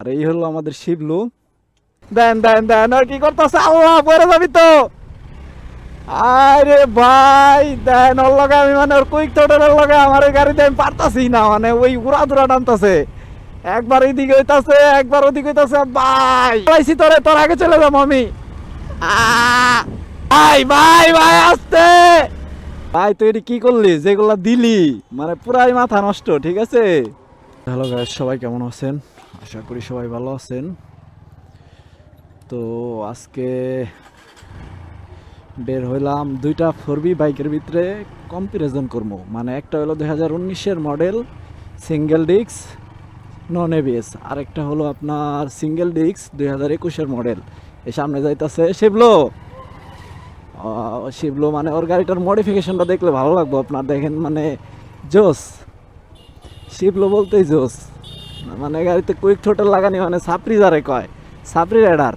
আর এই হলো আমাদের শিবলু। দেন দেন দেন, আর কি করতেছে? আল্লাহ, পরে যাবি তো। আরে ভাই দেন, ওর লগে আমি মানে ওর কুইক থ্রোটলের লগে আমার এই গাড়িতে আমি পারতাছি না, মানে ওই উড়া দুরা টানতাছে। একবার এইদিকে হইতাছে, একবার ওদিকে হইতাছে। ভাই পাইছি তোরে, তোর আগে চলে যাবো আমি। ভাই ভাই ভাই আসতে। ভাই তুই এটি কি করলি, যেগুলা দিলি মানে পুরাই মাথা নষ্ট, ঠিক আছে? হ্যালো গাইস, সবাই কেমন আছেন? আশা করি সবাই ভালো আছেন। তো আজকে বের হইলাম দুইটা ফোরবি বাইকের ভিতরে কম্পারিজন করবো। মানে একটা হলো 2019-এর model single disc non ABS, আরেকটা হলো আপনার সিঙ্গেল ডিস্ক 2021-এর মডেল। এই সামনে যাইতাছে শিবলো। শিবলো মানে ওর গাড়িটার মডিফিকেশনটা দেখলে ভালো লাগবে আপনার, দেখেন মানে জোস। শিবলো বলতেই জোস, মানে গাড়িতে কুইক থ্রোটল লাগানি মানে সাপরি যারে কয়, সাপরি রাইডার।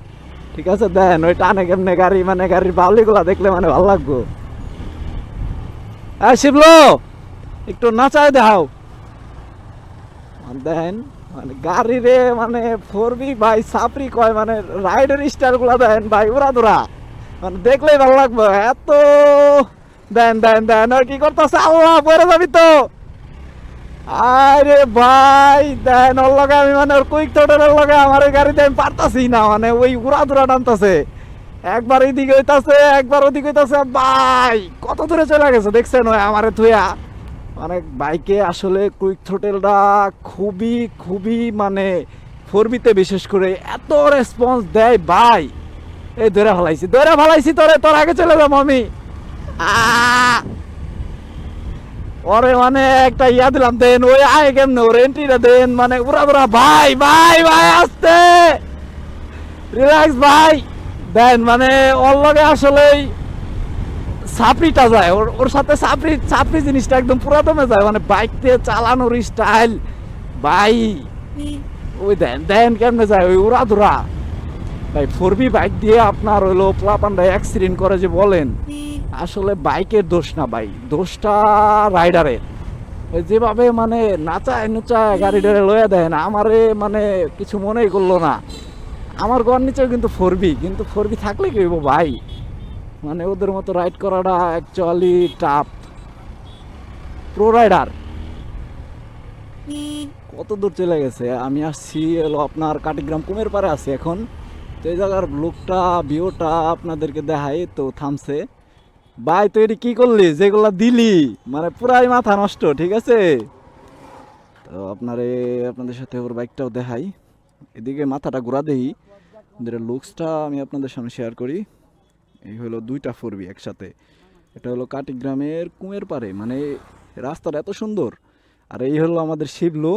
ঠিক আছে, দেন ওই টানে কেমনে গাড়ি, মানে গাড়ির বাউলিগুলা দেখলে মানে ভালো লাগবো। হ্যাঁ শিবলো, একটু নাচায় দেখাও। দেন মানে গাড়ি রে মানে ফোরবি ভাই সাপরি কয়, মানে রাইডের স্টাইল গুলা দেন ভাই উড়া দুরা, মানে দেখলেই ভালো লাগবে এত। দেন দেন দেন, আর কি করতেছে? আল্লাহ, পরে যাবি তো। আরে ভাই দেন, ওর লগে আমি মানে ওর কুইক থ্রোটলের লগে আমার এই গাড়িতে আমি পারতাছি না, মানে ওই উড়া দুরা টানতাছে। একবার এইদিকে হইতাছে, একবার ওদিকে হইতাছে। ভাই কত দূরে চলে গেছে দেখছেন ওই আমারে থুয়া। মানে বাইকে আসলে কুইক থ্রোটেলটা খুবই খুবই মানে ফোরবিতে বিশেষ করে এত রেসপন্স দেয় ভাই। এই ধরে ফেলাইছি, ধরে ফেলাইছি তোরে, তোর আগে চলে যাবো আমি। ওরে মানে একটা ইয়া দিলাম, দেন ওই আয় কেমনে ওর এন্ট্রিটা দেন, মানে উড়া উড়া। ভাই ভাই ভাই আসতে, রিল্যাক্স ভাই। দেন মানে ওর লগে আসলেই সাপড়িটা যায়, ওর ওর সাথে সাপড়ি সাপড়ি জিনিসটা একদম পুরাতনে যায়, মানে বাইক দিয়ে চালানোর স্টাইল ভাই। ওই দেন দেন কেমনে যায় ওই উড়া ধুরা। ভাই ফোরবি বাইক দিয়ে আপনার হইলো পোলাপান্ডা অ্যাক্সিডেন্ট করে যে বলেন, আসলে বাইকের দোষ না ভাই, দোষটা রাইডারের। ওই যেভাবে মানে নাচায় নুচায় গাড়িটারে লয়ে দেন, আমারে মানে কিছু মনেই করলো না। আমার ঘর নিচেও কিন্তু ফোরবি, কিন্তু ফোরবি থাকলে কি হইব ভাই, মানে ওদের মতো রাইড করাটা অ্যাকচুয়ালি টাফ। প্রো রাইডার কত দূর চলে গেছে, আমি আসছি হলো আপনার কাটিগ্রাম কুমের পারে আছি এখন। তো এই জায়গার লুকটা ভিউটা আপনাদেরকে দেখাই, তো থামছে। ভাই তুই এটি কি করলি, যেগুলা দিলি মানে পুরাই মাথা নষ্ট, ঠিক আছে? তো আপনাদের সাথে ওর বাইকটাও দেখাই, এদিকে মাথাটা ঘোরা দেই, ওদের লুকসটা আমি আপনাদের সামনে শেয়ার করি। এই হলো দুইটা ফোরবি একসাথে, এটা হলো কাটিগ্রামের কুমের পারে, মানে রাস্তাটা এত সুন্দর। আর এই হলো আমাদের শিবলু,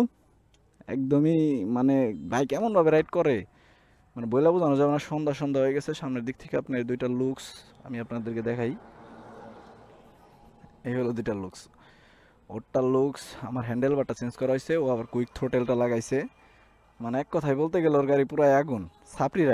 একদমই মানে বাইক এমনভাবে রাইড করে মানে বইলা বোঝানো যাবে না। সন্ধ্যা সন্ধ্যা হয়ে গেছে, সামনের দিক থেকে আপনার দুইটা লুকস আমি আপনাদেরকে দেখাই। এই হলো দুইটা লুকস, ওরটার লুকস আমার হ্যান্ডেল বারটা চেঞ্জ করা হয়েছে, ও আবার কুইক থ্রোটেলটা লাগাইছে। মানে এক কথায় বলতে গেলে ওর গাড়ি পুরাই আগুন, সাপড়ি রাইড।